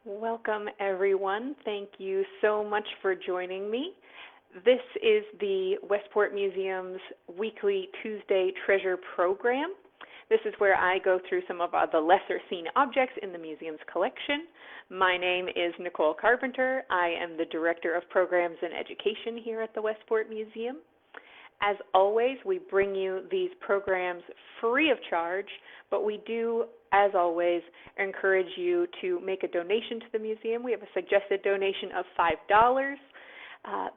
Welcome, everyone. Thank you so much for joining me. This is the Westport Museum's weekly Tuesday Treasure Program. This is where I go through some of the lesser seen objects in the museum's collection. My name is Nicole Carpenter. I am the Director of Programs and Education here at the Westport Museum. As always, we bring you these programs free of charge, but we do, as always, encourage you to make a donation to the museum. We have a suggested donation of $5,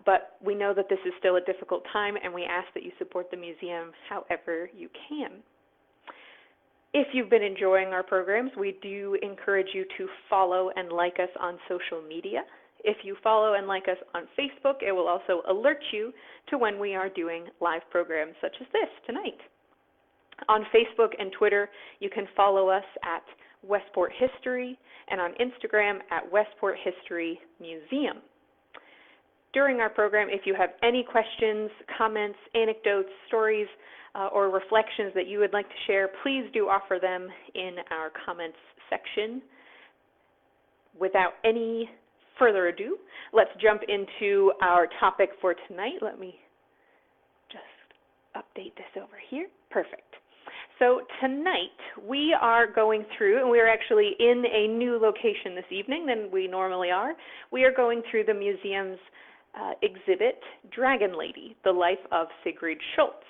but we know that this is still a difficult time, and we ask that you support the museum however you can. If you've been enjoying our programs, we do encourage you to follow and like us on social media. If you follow and like us on Facebook, it will also alert you to when we are doing live programs such as this tonight. On Facebook and Twitter, you can follow us at Westport History, and on Instagram at Westport History Museum. During our program, if you have any questions, comments, anecdotes, stories, or reflections that you would like to share, please do offer them in our comments section. Without any further ado, let's jump into our topic for tonight. Let me just update this over here. Perfect. So tonight we are going through, and we are actually in a new location this evening than we normally are. We are going through the museum's exhibit, Dragon Lady, The Life of Sigrid Schultz.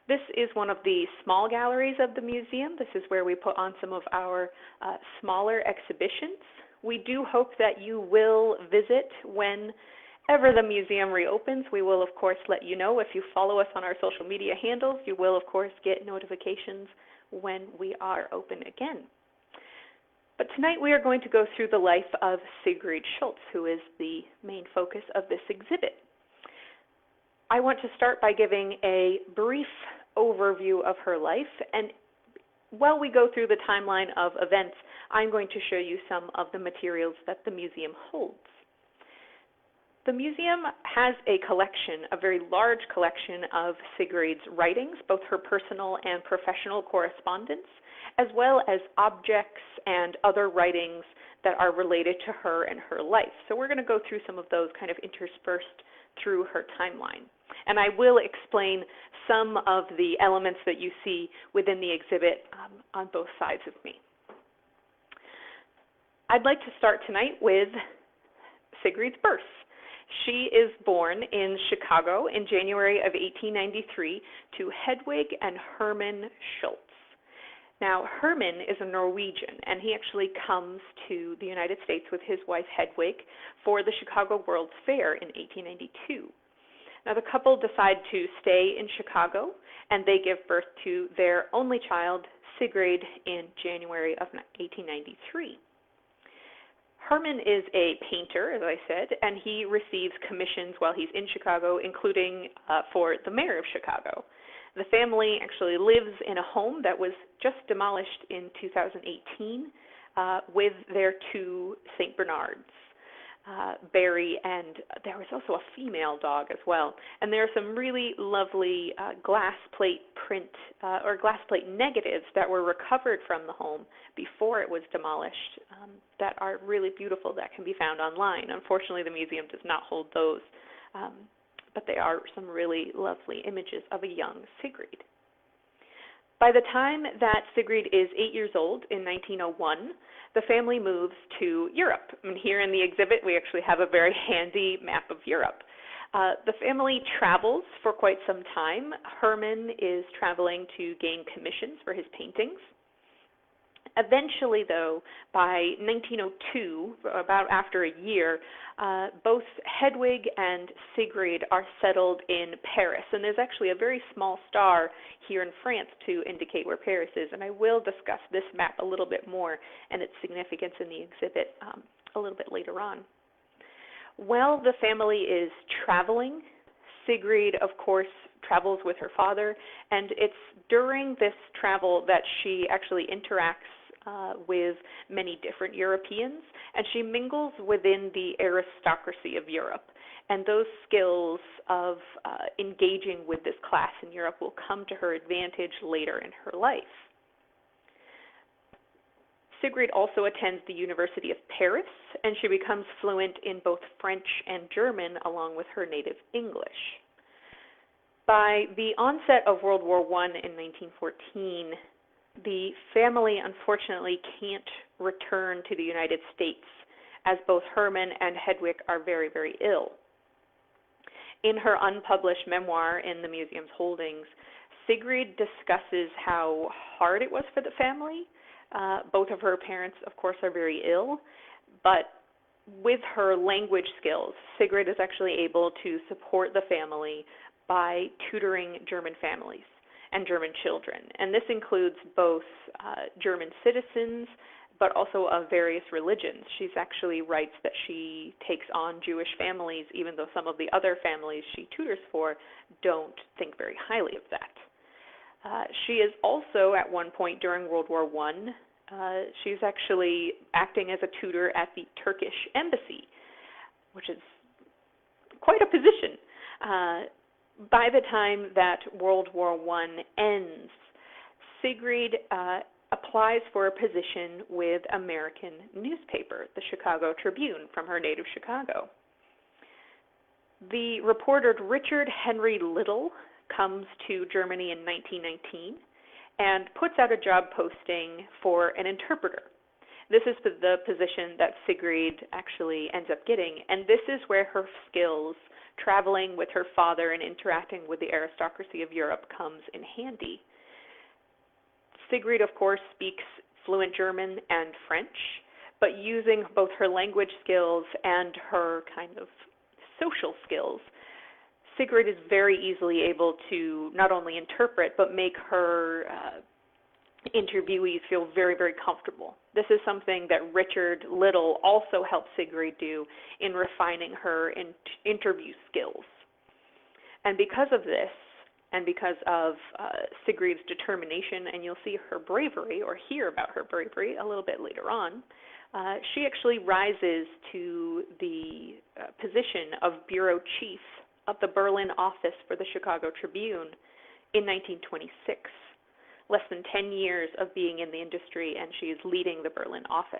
This is one of the small galleries of the museum. This is where we put on some of our smaller exhibitions. We do hope that you will visit whenever the museum reopens. We will, of course, let you know. If you follow us on our social media handles, you will, of course, get notifications when we are open again. But tonight we are going to go through the life of Sigrid Schultz, who is the main focus of this exhibit. I want to start by giving a brief overview of her life, and while we go through the timeline of events, I'm going to show you some of the materials that the museum holds. The museum has a collection, a very large collection of Sigrid's writings, both her personal and professional correspondence, as well as objects and other writings that are related to her and her life. So we're going to go through some of those kind of interspersed through her timeline. And I will explain some of the elements that you see within the exhibit on both sides of me. I'd like to start tonight with Sigrid's birth. She is born in Chicago in January of 1893 to Hedwig and Herman Schultz. Now, Herman is a Norwegian, and he actually comes to the United States with his wife Hedwig for the Chicago World's Fair in 1892. Now, the couple decide to stay in Chicago, and they give birth to their only child, Sigrid, in January of 1893. Herman is a painter, as I said, and he receives commissions while he's in Chicago, including for the mayor of Chicago. The family actually lives in a home that was just demolished in 2018 with their two St. Bernards, Barry, and there was also a female dog as well. And there are some really lovely glass plate print or glass plate negatives that were recovered from the home before it was demolished that are really beautiful that can be found online. Unfortunately, the museum does not hold those. But they are some really lovely images of a young Sigrid. By the time that Sigrid is 8 years old, in 1901, the family moves to Europe. And here in the exhibit, we actually have a very handy map of Europe. The family travels for quite some time. Herman is traveling to gain commissions for his paintings. Eventually, though, by 1902, about after a year, both Hedwig and Sigrid are settled in Paris. And there's actually a very small star here in France to indicate where Paris is. And I will discuss this map a little bit more and its significance in the exhibit a little bit later on. While the family is traveling, Sigrid, of course, travels with her father, and it's during this travel that she actually interacts with many different Europeans, and she mingles within the aristocracy of Europe. And those skills of engaging with this class in Europe will come to her advantage later in her life. Sigrid also attends the University of Paris, and she becomes fluent in both French and German along with her native English. By the onset of World War I in 1914, the family unfortunately can't return to the United States, as both Herman and Hedwig are very, very ill. In her unpublished memoir in the museum's holdings, Sigrid discusses how hard it was for the family. Both of her parents, of course, are very ill, but with her language skills, Sigrid is actually able to support the family by tutoring German families and German children. And this includes both German citizens, but also of various religions. She actually writes that she takes on Jewish families, even though some of the other families she tutors for don't think very highly of that. She is also, at one point during World War I, she's actually acting as a tutor at the Turkish embassy, which is quite a position. By the time that World War I ends, Sigrid applies for a position with American newspaper, the Chicago Tribune, from her native Chicago. The reporter Richard Henry Little comes to Germany in 1919 and puts out a job posting for an interpreter. This is the position that Sigrid actually ends up getting, and this is where her skills traveling with her father and interacting with the aristocracy of Europe comes in handy. Sigrid, of course, speaks fluent German and French, but using both her language skills and her kind of social skills, Sigrid is very easily able to not only interpret, but make her interviewees feel very, very comfortable. This is something that Richard Little also helped Sigrid do in refining her interview skills. And because of this, and because of Sigrid's determination, and you'll see her bravery, or hear about her bravery a little bit later on, she actually rises to the position of bureau chief of the Berlin office for the Chicago Tribune in 1926. Less than 10 years of being in the industry, and she is leading the Berlin office.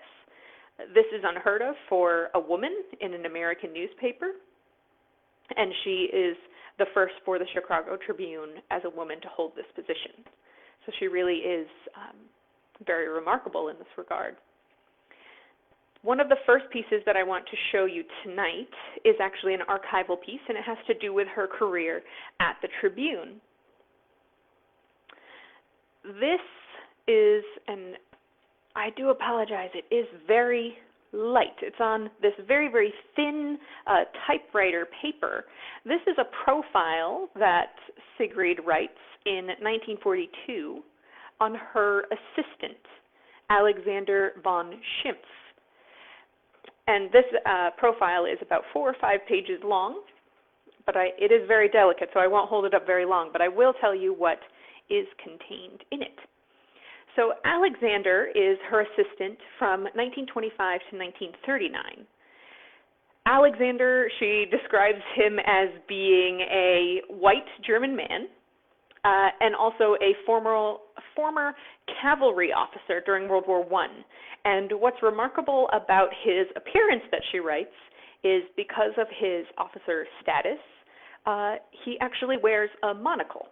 This is unheard of for a woman in an American newspaper, and she is the first for the Chicago Tribune as a woman to hold this position. So she really is very remarkable in this regard. One of the first pieces that I want to show you tonight is actually an archival piece, and it has to do with her career at the Tribune. This is, and I do apologize, it is very light. It's on this very, very thin typewriter paper. This is a profile that Sigrid writes in 1942 on her assistant, Alexander von Schimpf. And this profile is about 4 or 5 pages long, but it is very delicate, so I won't hold it up very long, but I will tell you what is contained in it. So Alexander is her assistant from 1925 to 1939. Alexander, she describes him as being a white German man and also a former cavalry officer during World War I. And what's remarkable about his appearance that she writes is because of his officer status, he actually wears a monocle.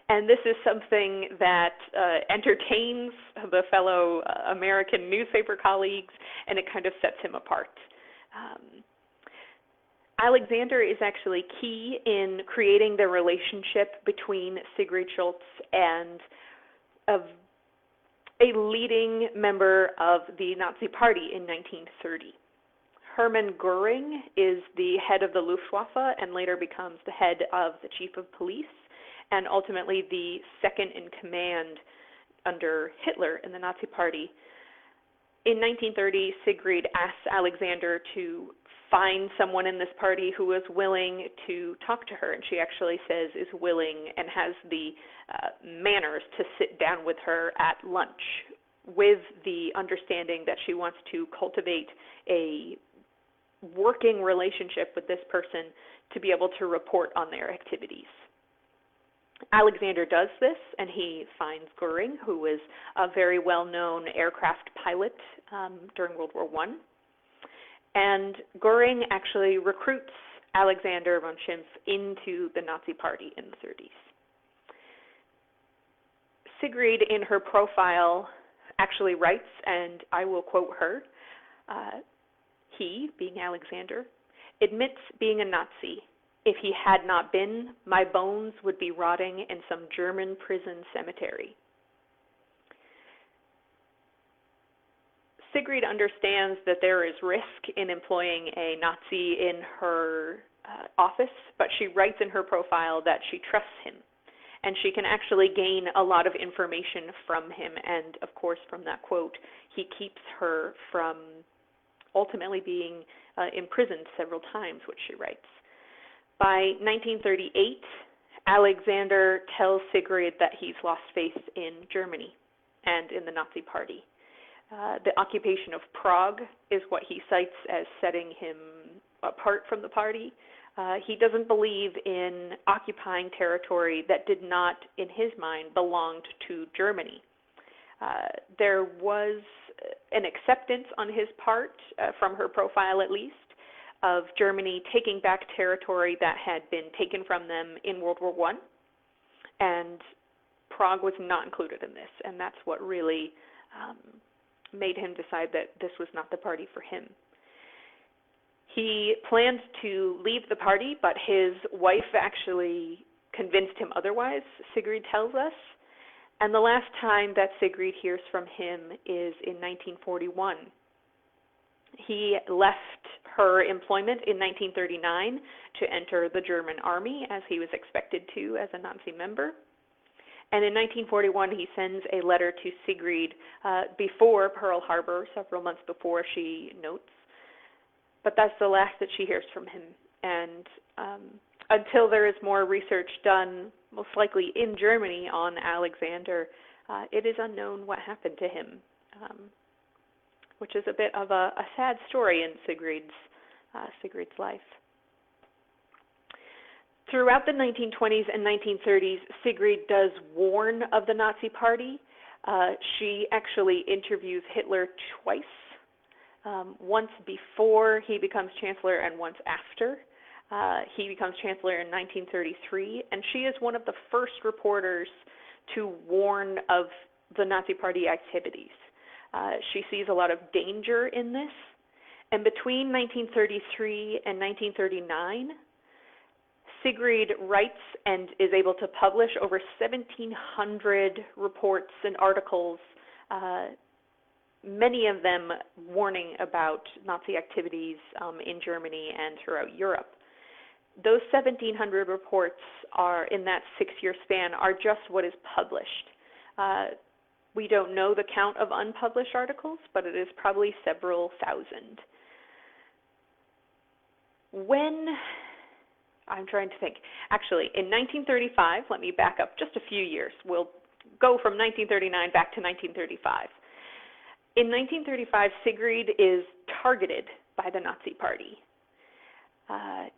And this is something that entertains the fellow American newspaper colleagues, and it kind of sets him apart. Alexander is actually key in creating the relationship between Sigrid Schultz and a leading member of the Nazi Party in 1930. Hermann Göring is the head of the Luftwaffe and later becomes the head of the chief of police, and ultimately the second in command under Hitler in the Nazi Party. In 1930, Sigrid asks Alexander to find someone in this party who is willing to talk to her, and she actually says is willing and has the manners to sit down with her at lunch, with the understanding that she wants to cultivate a working relationship with this person to be able to report on their activities. Alexander does this, and he finds Göring, who was a very well-known aircraft pilot during World War I. And Göring actually recruits Alexander von Schimpf into the Nazi Party in the 30s. Sigrid, in her profile, actually writes, and I will quote her, he, being Alexander, admits being a Nazi. If he had not been, my bones would be rotting in some German prison cemetery. Sigrid understands that there is risk in employing a Nazi in her office, but she writes in her profile that she trusts him, and she can actually gain a lot of information from him, and of course from that quote, he keeps her from ultimately being imprisoned several times, which she writes. By 1938, Alexander tells Sigrid that he's lost faith in Germany and in the Nazi Party. The occupation of Prague is what he cites as setting him apart from the party. He doesn't believe in occupying territory that did not, in his mind, belonged to Germany. There was an acceptance on his part, from her profile at least, of Germany taking back territory that had been taken from them in World War I, and Prague was not included in this, and that's what really made him decide that this was not the party for him. He planned to leave the party, but his wife actually convinced him otherwise, Sigrid tells us, and the last time that Sigrid hears from him is in 1941. He left her employment in 1939 to enter the German army, as he was expected to as a Nazi member. And in 1941, he sends a letter to Sigrid before Pearl Harbor, several months before, she notes. But that's the last that she hears from him. And until there is more research done, most likely in Germany, on Alexander, it is unknown what happened to him, which is a bit of a sad story in Sigrid's life. Throughout the 1920s and 1930s, Sigrid does warn of the Nazi Party. She actually interviews Hitler twice, once before he becomes chancellor and once after. He becomes chancellor in 1933, and she is one of the first reporters to warn of the Nazi Party activities. She sees a lot of danger in this, and between 1933 and 1939, Sigrid writes and is able to publish over 1,700 reports and articles, many of them warning about Nazi activities in Germany and throughout Europe. Those 1,700 reports are, in that 6-year span, are just what is published. We don't know the count of unpublished articles, but it is probably several thousand. I'm trying to think. Actually, in 1935, let me back up just a few years. We'll go from 1939 back to 1935. In 1935, Sigrid is targeted by the Nazi Party.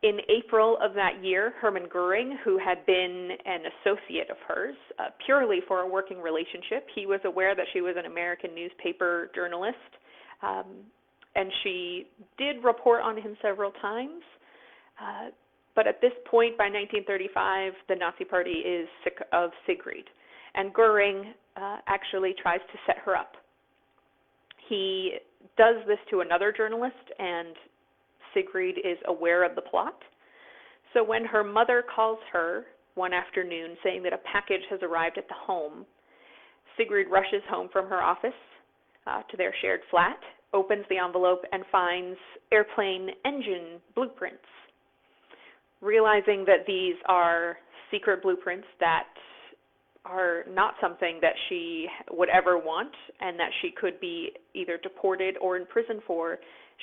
In April of that year, Hermann Göring, who had been an associate of hers, purely for a working relationship, he was aware that she was an American newspaper journalist, and she did report on him several times. But at this point, by 1935, the Nazi Party is sick of Sigrid, and Göring actually tries to set her up. He does this to another journalist, and Sigrid is aware of the plot. So when her mother calls her one afternoon saying that a package has arrived at the home, Sigrid rushes home from her office to their shared flat, opens the envelope, and finds airplane engine blueprints. Realizing that these are secret blueprints that are not something that she would ever want and that she could be either deported or in prison for,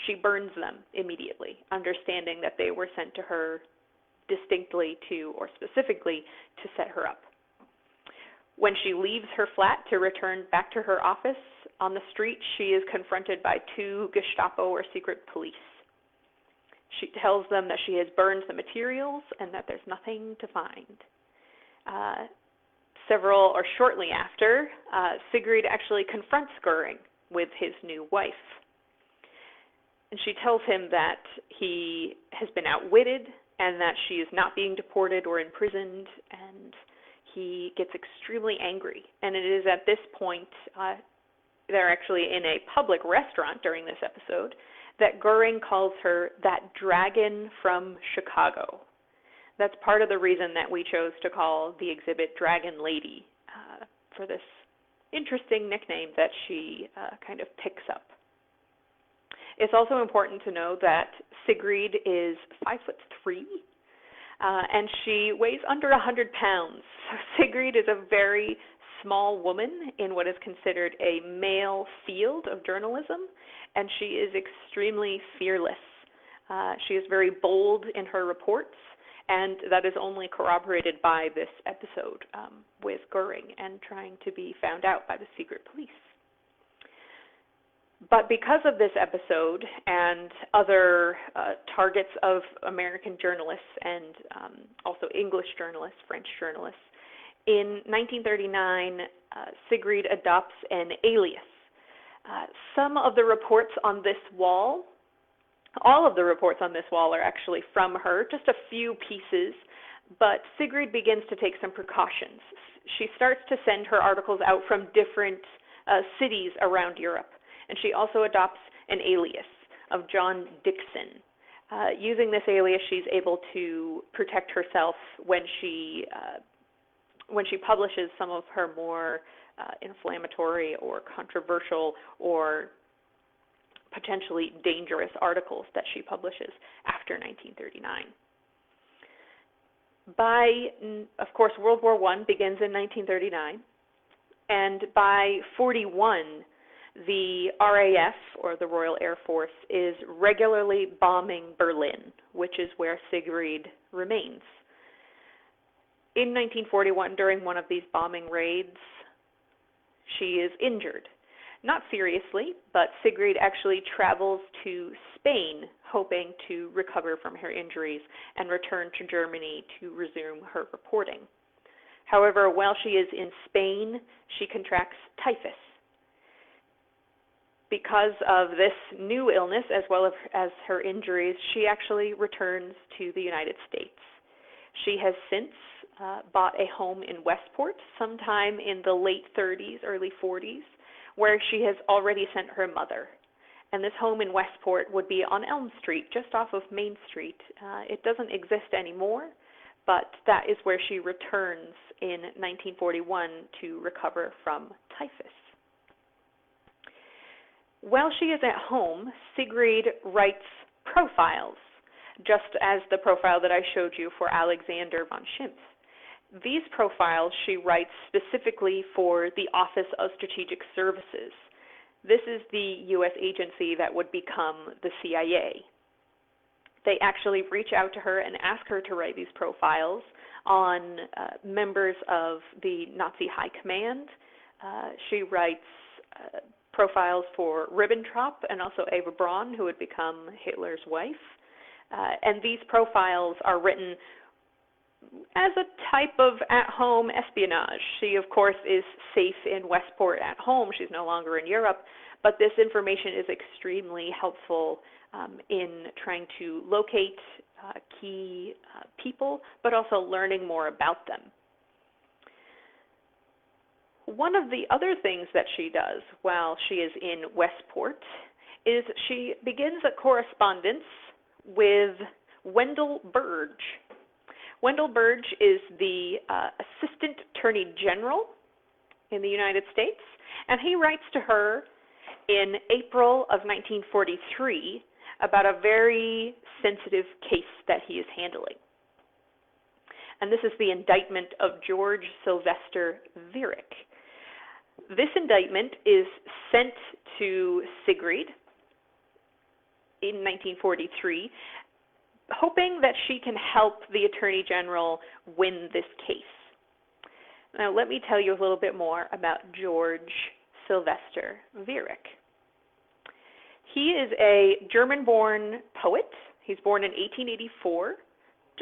she burns them immediately, understanding that they were sent to her distinctly to, or specifically, to set her up. When she leaves her flat to return back to her office, on the street she is confronted by 2 Gestapo or secret police. She tells them that she has burned the materials and that there's nothing to find. Shortly after, Sigrid actually confronts Göring with his new wife. And she tells him that he has been outwitted and that she is not being deported or imprisoned, and he gets extremely angry. And it is at this point, they're actually in a public restaurant during this episode, that Göring calls her that dragon from Chicago. That's part of the reason that we chose to call the exhibit Dragon Lady, for this interesting nickname that she kind of picks up. It's also important to know that Sigrid is 5'3", and she weighs under 100 pounds. So Sigrid is a very small woman in what is considered a male field of journalism, and she is extremely fearless. She is very bold in her reports, and that is only corroborated by this episode with Göring and trying to be found out by the secret police. But because of this episode and other targets of American journalists and also English journalists, French journalists, in 1939, Sigrid adopts an alias. Some of the reports on this wall, all of the reports on this wall are actually from her, just a few pieces, but Sigrid begins to take some precautions. She starts to send her articles out from different cities around Europe, and she also adopts an alias of John Dixon. Using this alias, she's able to protect herself when she publishes some of her more inflammatory or controversial or potentially dangerous articles that she publishes after 1939. Of course, World War I begins in 1939, and by 1941, the RAF, or the Royal Air Force, is regularly bombing Berlin, which is where Sigrid remains. In 1941, during one of these bombing raids, she is injured. Not seriously, but Sigrid actually travels to Spain, hoping to recover from her injuries and return to Germany to resume her reporting. However, while she is in Spain, she contracts typhus. Because of this new illness, as well as her injuries, she actually returns to the United States. She has since bought a home in Westport sometime in the late 30s, early 40s, where she has already sent her mother. And this home in Westport would be on Elm Street, just off of Main Street. It doesn't exist anymore, but that is where she returns in 1941 to recover from typhus. While she is at home, Sigrid writes profiles, just as the profile that I showed you for Alexander von Schimpf. These profiles she writes specifically for the Office of Strategic Services. This is the U.S. agency that would become the CIA. They actually reach out to her and ask her to write these profiles on members of the Nazi High Command. She writes profiles for Ribbentrop and also Eva Braun, who would become Hitler's wife. And these profiles are written as a type of at-home espionage. She, of course, is safe in Westport at home. She's no longer in Europe, but this information is extremely helpful in trying to locate key people, but also learning more about them. One of the other things that she does while she is in Westport is she begins a correspondence with Wendell Virg. Wendell Virg is the Assistant Attorney General in the United States, and he writes to her in April of 1943 about a very sensitive case that he is handling. And this is the indictment of George Sylvester Virik. This indictment is sent to Sigrid in 1943, hoping that she can help the Attorney General win this case. Now, let me tell you a little bit more about George Sylvester Virik. He is a German-born poet. He's born in 1884,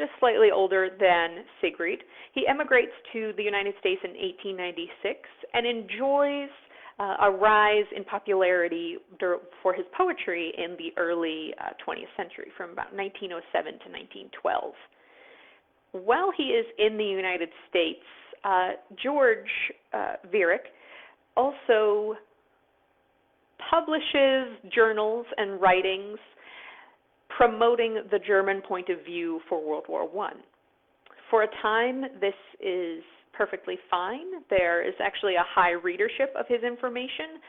just slightly older than Sigrid. He emigrates to the United States in 1896 and enjoys a rise in popularity for his poetry in the early 20th century, from about 1907 to 1912. While he is in the United States, George Virik also publishes journals and writings promoting the German point of view for World War I. For a time, this is perfectly fine. There is actually a high readership of his information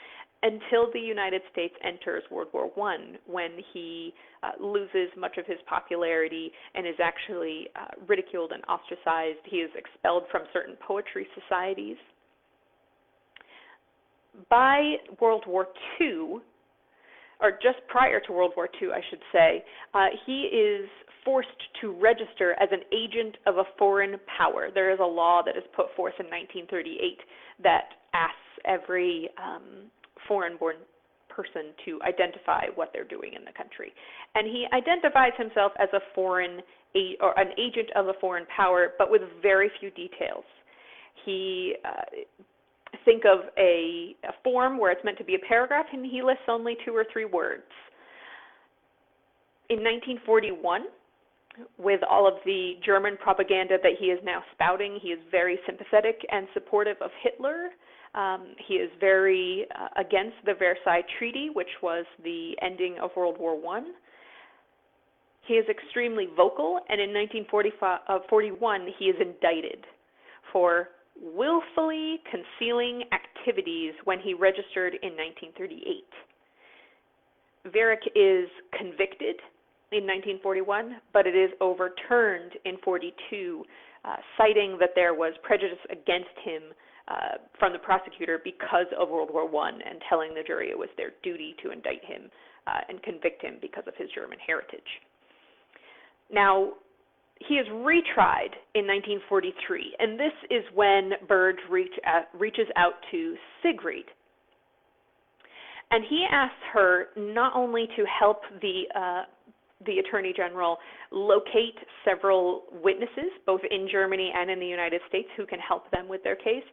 until the United States enters World War I, when he loses much of his popularity and is actually ridiculed and ostracized. He is expelled from certain poetry societies. By World War II, or just prior to World War II, I should say, he is forced to register as an agent of a foreign power. There is a law that is put forth in 1938 that asks every foreign-born person to identify what they're doing in the country. And he identifies himself as an agent of a foreign power, but with very few details. He think of a form where it's meant to be a paragraph, and he lists only 2 or 3 words. In 1941, with all of the German propaganda that he is now spouting, he is very sympathetic and supportive of Hitler. He is very against the Versailles Treaty, which was the ending of World War I. He is extremely vocal, and in 1941, he is indicted for willfully concealing activities when he registered in 1938. Virik is convicted in 1941, but it is overturned in 1942, citing that there was prejudice against him from the prosecutor because of World War I, and telling the jury it was their duty to indict him and convict him because of his German heritage. Now, he is retried in 1943, and this is when Virg reaches out to Sigrid. And he asks her not only to help the Attorney General locate several witnesses, both in Germany and in the United States, who can help them with their case,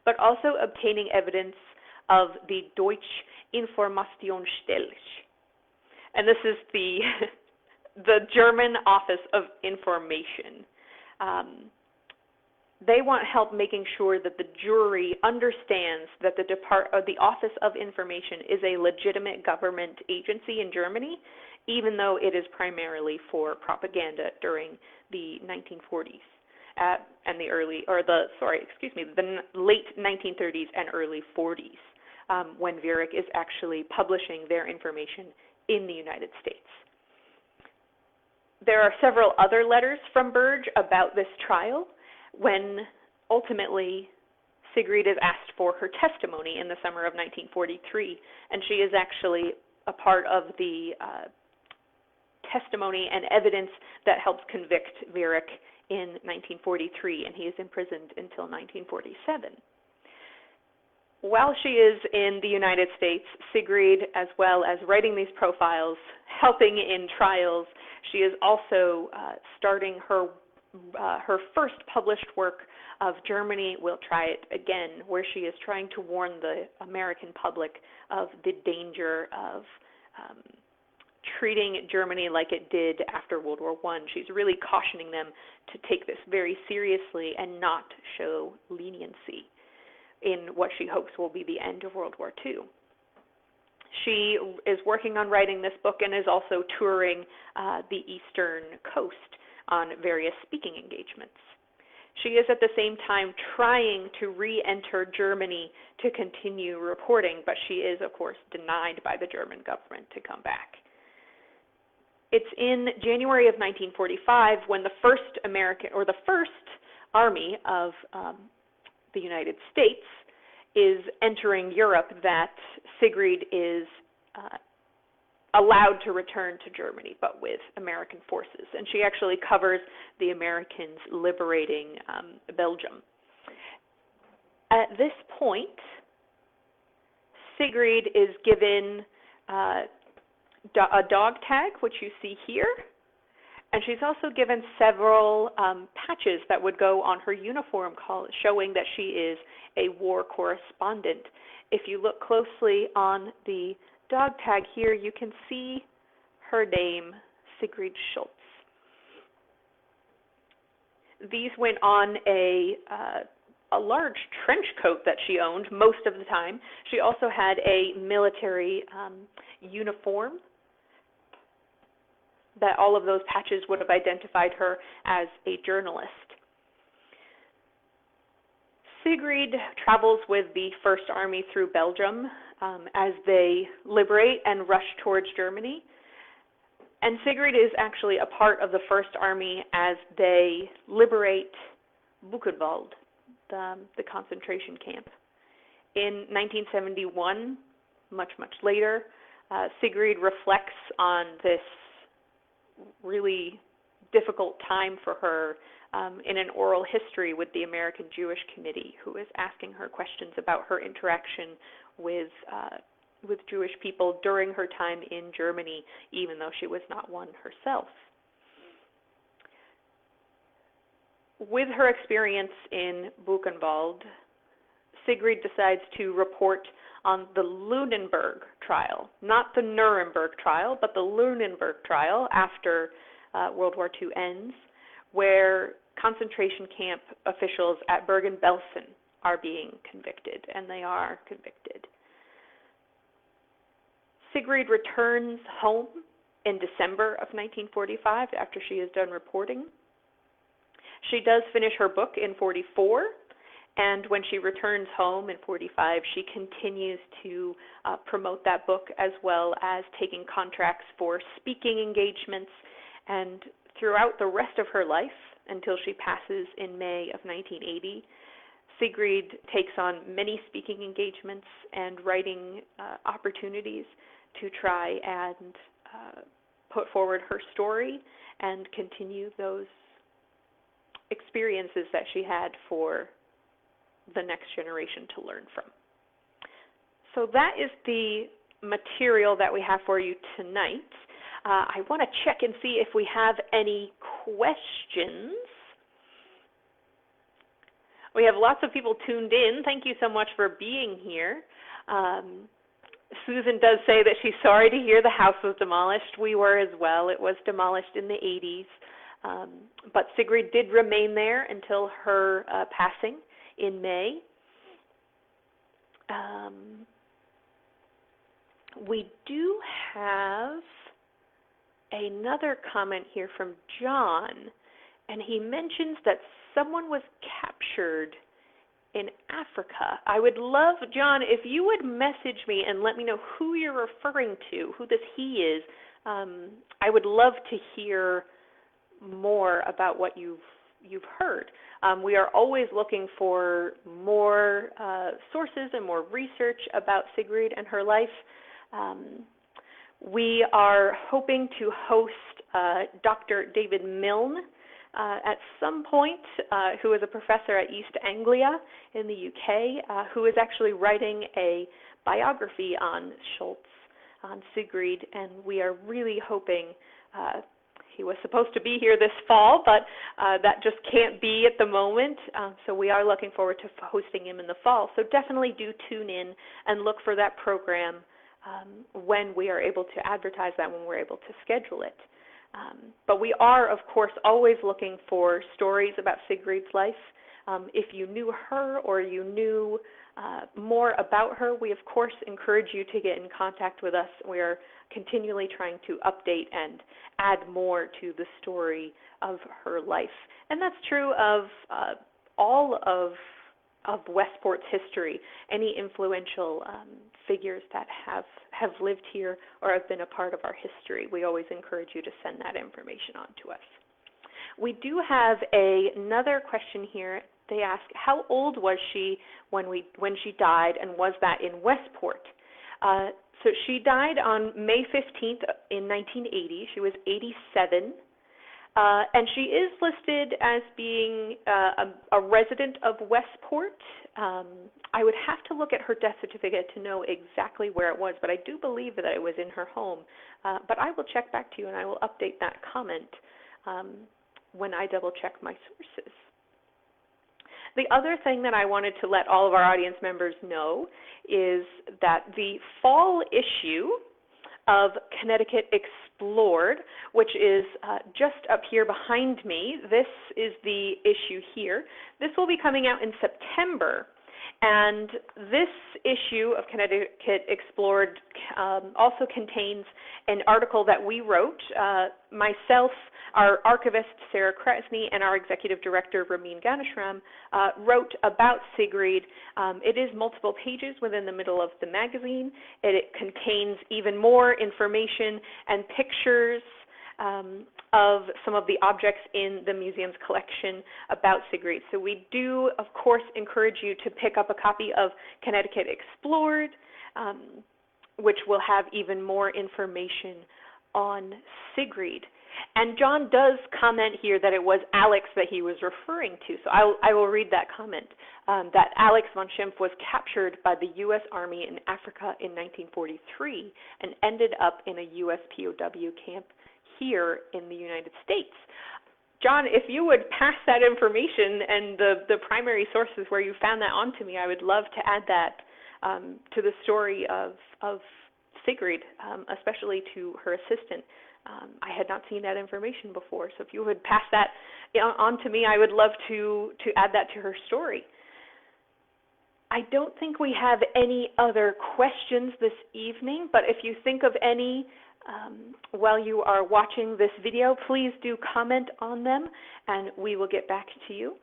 but also obtaining evidence of the Deutsche Informationsstelle. And this is the German Office of Information. They want help making sure that the jury understands that the Office of Information is a legitimate government agency in Germany, even though it is primarily for propaganda during the 1940s and the late 1930s and early 40s, when Virik is actually publishing their information in the United States. There are several other letters from Virg about this trial, when ultimately Sigrid is asked for her testimony in the summer of 1943, and she is actually a part of the testimony and evidence that helps convict Virik in 1943, and he is imprisoned until 1947. While she is in the United States, Sigrid, as well as writing these profiles, helping in trials, she is also starting her first published work of Germany Will Try It Again, where she is trying to warn the American public of the danger of treating Germany like it did after World War I. She's really cautioning them to take this very seriously and not show leniency in what she hopes will be the end of World War II. She is working on writing this book and is also touring the Eastern Coast on various speaking engagements. She is at the same time trying to re-enter Germany to continue reporting, but she is, of course, denied by the German government to come back. It's in January of 1945 when the first army of the United States is entering Europe that Sigrid is allowed to return to Germany, but with American forces. And she actually covers the Americans liberating Belgium. At this point, Sigrid is given a dog tag, which you see here, And she's also given several patches that would go on her uniform showing that she is a war correspondent. If you look closely on the dog tag here, you can see her name, Sigrid Schultz. These went on a large trench coat that she owned most of the time. She also had a military uniform that all of those patches would have identified her as a journalist. Sigrid travels with the First Army through Belgium as they liberate and rush towards Germany. And Sigrid is actually a part of the First Army as they liberate Buchenwald, the concentration camp. In 1971, much later, Sigrid reflects on this really difficult time for her in an oral history with the American Jewish Committee, who is asking her questions about her interaction with Jewish people during her time in Germany, even though she was not one herself. With her experience in Buchenwald, Sigrid decides to report on the Lunenburg trial, not the Nuremberg trial, but the Lunenburg trial after World War II ends, where concentration camp officials at Bergen-Belsen are being convicted, and they are convicted. Sigrid returns home in December of 1945 after she is done reporting. She does finish her book in 44, and when she returns home in 45, she continues to promote that book as well as taking contracts for speaking engagements. And throughout the rest of her life, until she passes in May of 1980, Sigrid takes on many speaking engagements and writing opportunities to try and put forward her story and continue those experiences that she had for the next generation to learn from. So that is the material that we have for you tonight. I want to check and see if we have any questions. We have lots of people tuned in. Thank you so much for being here. Susan does say that she's sorry to hear the house was demolished. We were as well. It was demolished in the 80s. But Sigrid did remain there until her passing in May. We do have another comment here from John, and he mentions that someone was captured in Africa. I would love, John, if you would message me and let me know who you're referring to, who this he is. I would love to hear more about what you've heard. We are always looking for more sources and more research about Sigrid and her life. We are hoping to host Dr. David Milne at some point, who is a professor at East Anglia in the UK, who is actually writing a biography on Schultz, on Sigrid, and we are really hoping, he was supposed to be here this fall, but that just can't be at the moment, so we are looking forward to hosting him in the fall. So definitely do tune in and look for that program when we are able to advertise that, when we're able to schedule it. But we are, of course, always looking for stories about Sigrid's life. If you knew her or you knew more about her, we, of course, encourage you to get in contact with us. We are continually trying to update and add more to the story of her life. And that's true of all of Westport's history. Any influential figures that have lived here or have been a part of our history, we always encourage you to send that information on to us. We do have another question here. They ask, how old was she when she died, and was that in Westport? So she died on May 15th in 1980. She was 87. And she is listed as being a resident of Westport. I would have to look at her death certificate to know exactly where it was, but I do believe that it was in her home. But I will check back to you and I will update that comment. when I double-check my sources. The other thing that I wanted to let all of our audience members know is that the fall issue of Connecticut Explored, which is just up here behind me, this is the issue here. This will be coming out in September. And this issue of Connecticut Explored also contains an article that we wrote, myself, our archivist Sarah Krasny, and our executive director Ramin Ganeshram wrote about Sigrid. It is multiple pages within the middle of the magazine. It contains even more information and pictures of some of the objects in the museum's collection about Sigrid. So we do, of course, encourage you to pick up a copy of Connecticut Explored, which will have even more information on Sigrid. And John does comment here that it was Alex that he was referring to, so I will read that comment, that Alex von Schimpf was captured by the U.S. Army in Africa in 1943 and ended up in a U.S. POW camp here in the United States. John, if you would pass that information and the primary sources where you found that on to me, I would love to add that to the story of Sigrid, especially to her assistant. I had not seen that information before, so if you would pass that on to me, I would love to add that to her story. I don't think we have any other questions this evening, but if you think of any while you are watching this video, please do comment on them and we will get back to you.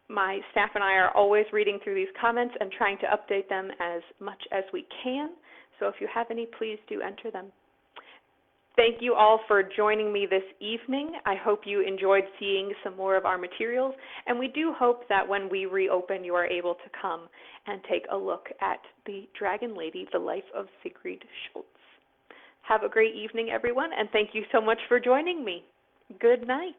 My staff and I are always reading through these comments and trying to update them as much as we can. So if you have any, please do enter them. Thank you all for joining me this evening. I hope you enjoyed seeing some more of our materials, and we do hope that when we reopen, you are able to come and take a look at the Dragon Lady, The Life of Sigrid Schultz. Have a great evening, everyone, and thank you so much for joining me. Good night.